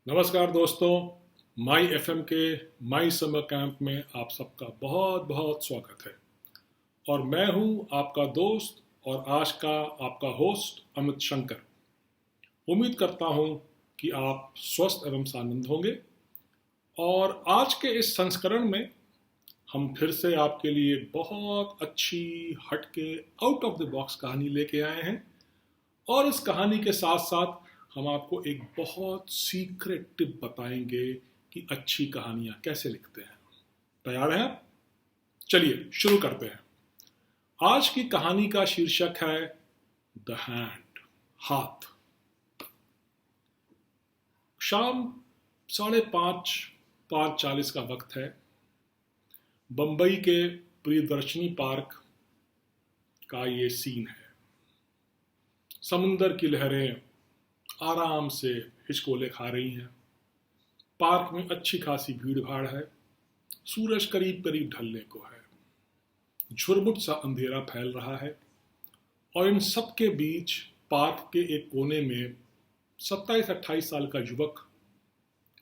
नमस्कार दोस्तों, माई एफएम के माई समर कैंप में आप सबका बहुत बहुत स्वागत है। और मैं हूं आपका दोस्त और आज का आपका होस्ट अमित शंकर। उम्मीद करता हूं कि आप स्वस्थ एवं सानंद होंगे। और आज के इस संस्करण में हम फिर से आपके लिए बहुत अच्छी हटके आउट ऑफ द बॉक्स कहानी लेके आए हैं। और इस कहानी के साथ साथ हम आपको एक बहुत सीक्रेट टिप बताएंगे कि अच्छी कहानियां कैसे लिखते हैं। तैयार हैं आप? चलिए शुरू करते हैं। आज की कहानी का शीर्षक है द हैंड, हाथ। शाम 5:30, 5:40 का वक्त है। बंबई के प्रियदर्शनी पार्क का ये सीन है। समुंदर की लहरें आराम से हिचकोले खा रही हैं। पार्क में अच्छी खासी भीड़ भाड़ है। सूरज करीब करीब ढलने को है। झुरमुट सा अंधेरा फैल रहा है। और इन सब के बीच पार्क के एक कोने में 27-28 साल का युवक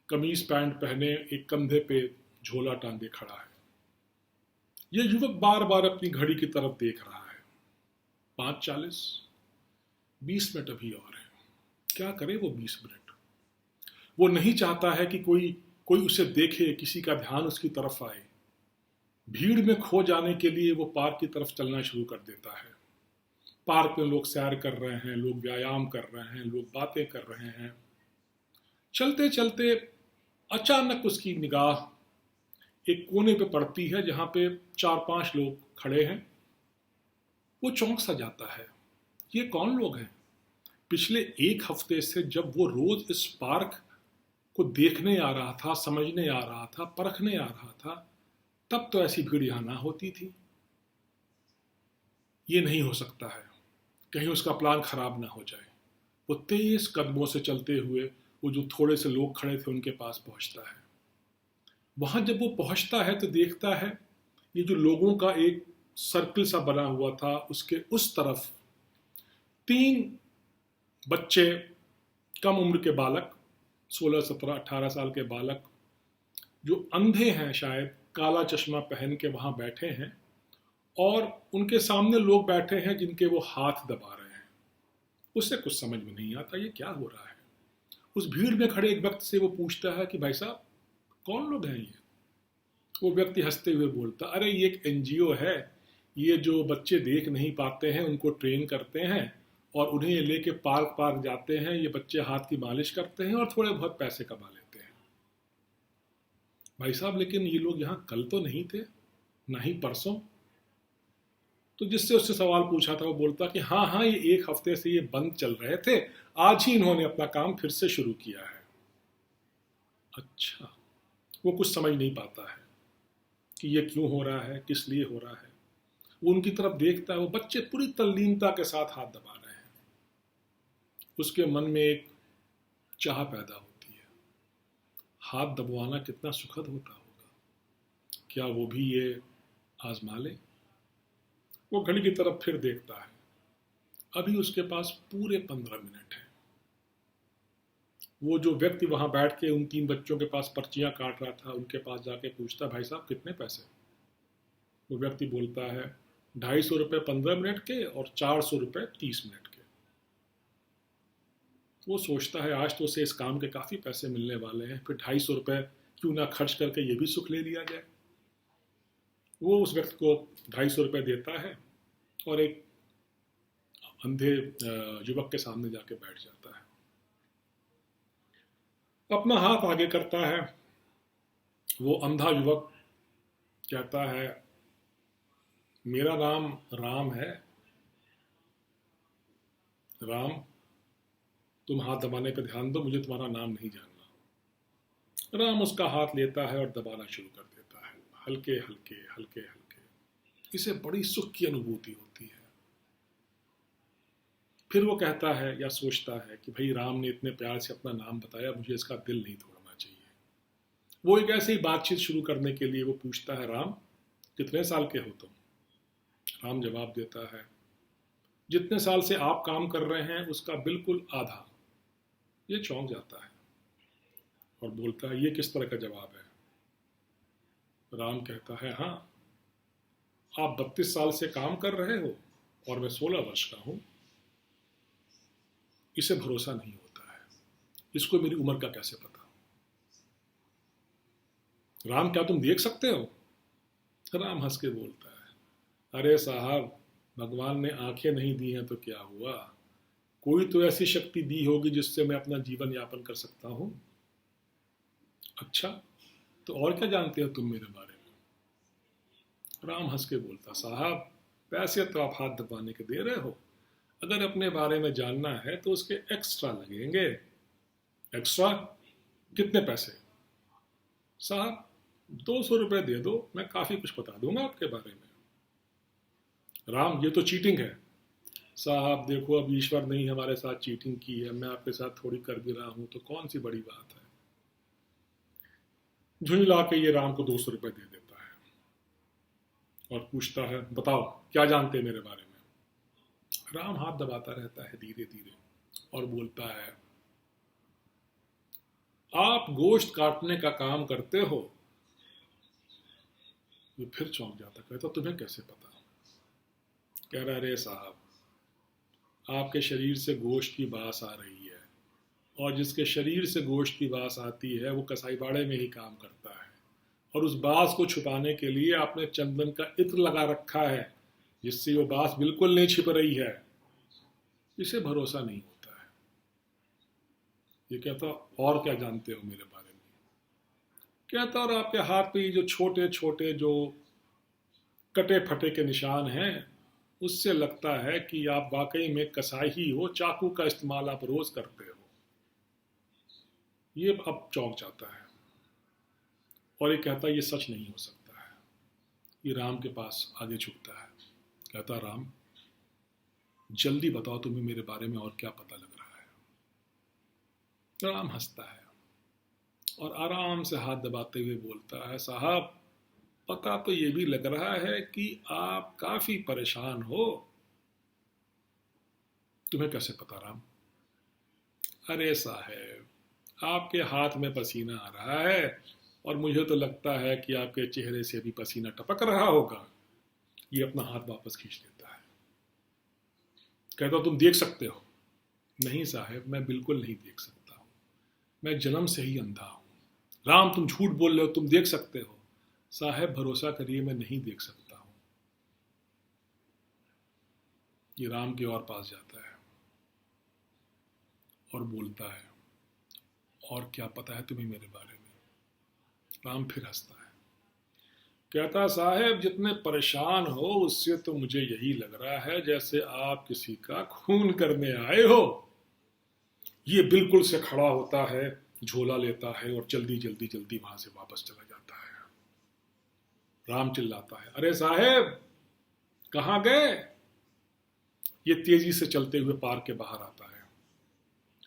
कमीज पैंट पहने एक कंधे पे झोला टांगे खड़ा है। यह युवक बार बार अपनी घड़ी की तरफ देख रहा है। 5:40, 20 मिनट अभी और है। क्या करे वो 20 मिनट? वो नहीं चाहता है कि कोई कोई उसे देखे, किसी का ध्यान उसकी तरफ आए। भीड़ में खो जाने के लिए वो पार्क की तरफ चलना शुरू कर देता है। पार्क में लोग सैर कर रहे हैं, लोग व्यायाम कर रहे हैं, लोग बातें कर रहे हैं। चलते चलते अचानक उसकी निगाह एक कोने पे पड़ती है जहां पे 4-5 लोग खड़े हैं। वो चौंक सा जाता है। ये कौन लोग हैं? पिछले एक हफ्ते से जब वो रोज इस पार्क को देखने आ रहा था, समझने आ रहा था, परखने आ रहा था, तब तो ऐसी भीड़ यहां ना होती थी। ये नहीं हो सकता है, कहीं उसका प्लान खराब ना हो जाए। वो तेज कदमों से चलते हुए वो जो थोड़े से लोग खड़े थे उनके पास पहुंचता है। वहां जब वो पहुंचता है तो देखता है ये जो लोगों का एक सर्कल सा बना हुआ था, उसके उस तरफ 3 बच्चे, कम उम्र के बालक, 16, 17, 18 साल के बालक, जो अंधे हैं शायद, काला चश्मा पहन के वहां बैठे हैं। और उनके सामने लोग बैठे हैं जिनके वो हाथ दबा रहे हैं। उसे कुछ समझ में नहीं आता ये क्या हो रहा है। उस भीड़ में खड़े एक व्यक्ति से वो पूछता है कि भाई साहब, कौन लोग हैं ये? वो व्यक्ति हंसते हुए बोलता, अरे ये एक एनजीओ है। ये जो बच्चे देख नहीं पाते हैं उनको ट्रेन करते हैं और उन्हें ये लेके पार्क पार्क जाते हैं। ये बच्चे हाथ की मालिश करते हैं और थोड़े बहुत पैसे कमा लेते हैं। भाई साहब, लेकिन ये लोग यहाँ कल तो नहीं थे, ना ही परसों। तो जिससे उससे सवाल पूछा था वो बोलता कि हाँ हाँ, ये एक हफ्ते से ये बंद चल रहे थे, आज ही इन्होंने अपना काम फिर से शुरू किया है। अच्छा। वो कुछ समझ नहीं पाता है कि ये क्यों हो रहा है, किस लिए हो रहा है। वो उनकी तरफ देखता है। वो बच्चे पूरी तल्लीनता के साथ हाथ दबा रहे हैं। उसके मन में एक चाह पैदा होती है। हाथ दबवाना कितना सुखद होता होगा। क्या वो भी ये आजमा ले? वो घड़ी की तरफ फिर देखता है। अभी उसके पास पूरे 15 मिनट है। वो जो व्यक्ति वहां बैठ के उन 3 बच्चों के पास पर्चियां काट रहा था, उनके पास जाके पूछता, भाई साहब कितने पैसे? वो व्यक्ति बोलता है 250 रुपये 15 मिनट के और 400 रुपये 30 मिनट के। वो सोचता है आज तो उसे इस काम के काफ़ी पैसे मिलने वाले हैं, फिर 250 रुपये क्यों ना खर्च करके ये भी सुख ले लिया जाए। वो उस व्यक्ति को 250 रुपये देता है और एक अंधे युवक के सामने जाके बैठ जाता है। अपना हाथ आगे करता है। वो अंधा युवक कहता है, मेरा नाम राम है। राम, तुम हाथ दबाने पर ध्यान दो, मुझे तुम्हारा नाम नहीं जानना। राम उसका हाथ लेता है और दबाना शुरू कर देता है, हल्के हल्के हल्के हल्के। इसे बड़ी सुख की अनुभूति होती है। फिर वो कहता है या सोचता है कि भाई राम ने इतने प्यार से अपना नाम बताया, मुझे इसका दिल नहीं तोड़ना चाहिए। वो एक ऐसे ही बातचीत शुरू करने के लिए वो पूछता है, राम कितने साल के हो तुम? राम जवाब देता है, जितने साल से आप काम कर रहे हैं उसका बिल्कुल आधा। ये चौंक जाता है। और बोलता है, ये किस तरह का जवाब है? राम कहता है, हाँ, आप 32 साल से काम कर रहे हो और मैं 16 वर्ष का हूं। इसे भरोसा नहीं होता है, इसको मेरी उम्र का कैसे पता? राम, क्या तुम देख सकते हो? राम हंस के बोलता है, अरे साहब, भगवान ने आंखें नहीं दी हैं तो क्या हुआ? कोई तो ऐसी शक्ति दी होगी जिससे मैं अपना जीवन यापन कर सकता हूं। अच्छा, तो और क्या जानते हो तुम मेरे बारे में? राम हंस के बोलता, साहब, पैसे तो आप हाथ दबाने के दे रहे हो, अगर अपने बारे में जानना है तो उसके एक्स्ट्रा लगेंगे। एक्स्ट्रा? कितने पैसे? साहब, 200 रुपये दे दो, मैं काफी कुछ बता दूंगा आपके बारे में। राम, ये तो चीटिंग है। साहब देखो, अब ईश्वर ने ही हमारे साथ चीटिंग की है, मैं आपके साथ थोड़ी कर भी रहा हूं, तो कौन सी बड़ी बात है। झुंझला के ये राम को 200 रुपये दे देता है और पूछता है, बताओ क्या जानते हैं मेरे बारे में? राम हाथ दबाता रहता है धीरे धीरे और बोलता है, आप गोश्त काटने का काम करते हो। ये फिर चौंक जाता, कहता, तुम्हें कैसे पता? कह रहा, अरे साहब, आपके शरीर से गोश्त की बास आ रही है, और जिसके शरीर से गोश्त की बास आती है वो कसाईबाड़े में ही काम करता है, और उस बास को छुपाने के लिए आपने चंदन का इत्र लगा रखा है, जिससे वो बास बिल्कुल नहीं छिप रही है। इसे भरोसा नहीं होता है। ये कहता, और क्या जानते हो मेरे बारे में? कहता, और आपके हाथ पे जो छोटे छोटे जो कटे फटे के निशान हैं, उससे लगता है कि आप वाकई में कसाई ही हो, चाकू का इस्तेमाल आप रोज करते हो। ये अब चौंक जाता है और ये कहता, ये सच नहीं हो सकता है। ये राम के पास आगे झुकता है, कहता, राम, जल्दी बताओ तुम्हें मेरे बारे में और क्या पता लग रहा है। राम हंसता है और आराम से हाथ दबाते हुए बोलता है, साहब, पता तो ये भी लग रहा है कि आप काफी परेशान हो। तुम्हें कैसे पता राम? अरे साहब, आपके हाथ में पसीना आ रहा है और मुझे तो लगता है कि आपके चेहरे से भी पसीना टपक रहा होगा। ये अपना हाथ वापस खींच लेता है, कहता, तुम देख सकते हो? नहीं साहब, मैं बिल्कुल नहीं देख सकता हूं, मैं जन्म से ही अंधा हूं। राम, तुम झूठ बोल रहे हो, तुम देख सकते हो। साहब भरोसा करिए, मैं नहीं देख सकता हूं। ये राम के और पास जाता है और बोलता है, और क्या पता है तुम्हें मेरे बारे में? राम फिर हंसता है, कहता, साहब जितने परेशान हो उससे तो मुझे यही लग रहा है जैसे आप किसी का खून करने आए हो। ये बिल्कुल से खड़ा होता है, झोला लेता है और जल्दी जल्दी जल्दी वहां से वापस चला जाता है। राम चिल्लाता है, अरे साहब कहां गए? ये तेजी से चलते हुए पार्क के बाहर आता है,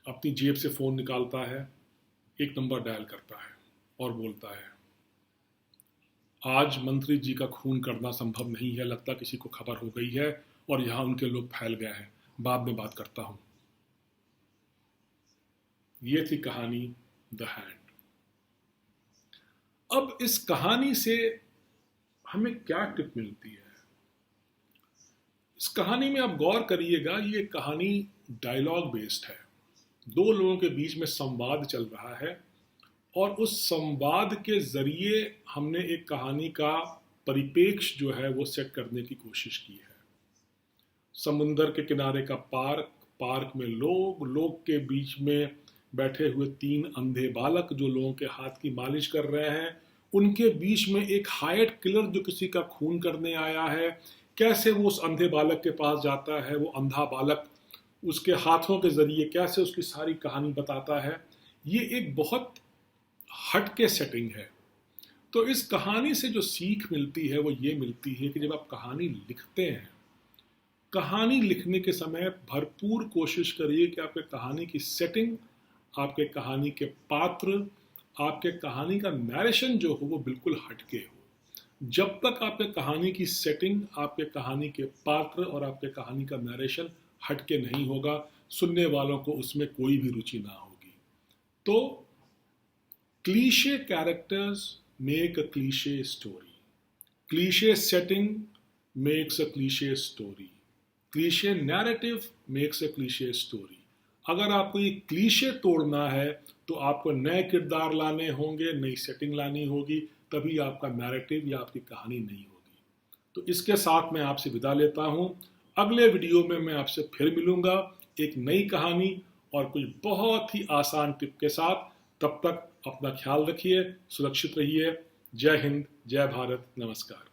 अपनी जेब से फोन निकालता है, एक नंबर डायल करता है और बोलता है, आज मंत्री जी का खून करना संभव नहीं है, लगता किसी को खबर हो गई है और यहां उनके लोग फैल गए हैं, बाद में बात करता हूं। ये थी कहानी द हैंड। अब इस कहानी से हमें क्या टिप मिलती है? इस कहानी में आप गौर करिएगा, ये कहानी डायलॉग बेस्ड है। दो लोगों के बीच में संवाद चल रहा है और उस संवाद के जरिए हमने एक कहानी का परिपेक्ष जो है वो सेट करने की कोशिश की है। समुंदर के किनारे का पार्क, पार्क में लोग, लोग के बीच में बैठे हुए तीन अंधे बालक जो लोगों के हाथ की मालिश कर रहे हैं, उनके बीच में एक हायर्ड किलर जो किसी का खून करने आया है, कैसे वो उस अंधे बालक के पास जाता है, वो अंधा बालक उसके हाथों के जरिए कैसे उसकी सारी कहानी बताता है। ये एक बहुत हटके सेटिंग है। तो इस कहानी से जो सीख मिलती है वो ये मिलती है कि जब आप कहानी लिखते हैं, कहानी लिखने के समय भरपूर कोशिश करिए कि आपके कहानी की सेटिंग, आपके कहानी के पात्र, आपके कहानी का नरेशन जो हो वो बिल्कुल हटके हो। जब तक आपके कहानी की सेटिंग, आपके कहानी के पात्र और आपके कहानी का नरेशन हटके नहीं होगा, सुनने वालों को उसमें कोई भी रुचि ना होगी। तो cliché characters make a cliché story, cliché setting makes a cliché story, cliché narrative makes a cliché story. अगर आपको ये क्लीशे तोड़ना है तो आपको नए किरदार लाने होंगे, नई सेटिंग लानी होगी, तभी आपका नैरेटिव या आपकी कहानी नहीं होगी। तो इसके साथ मैं आपसे विदा लेता हूँ। अगले वीडियो में मैं आपसे फिर मिलूंगा एक नई कहानी और कुछ बहुत ही आसान टिप के साथ। तब तक अपना ख्याल रखिए, सुरक्षित रहिए। जय हिंद, जय भारत, नमस्कार।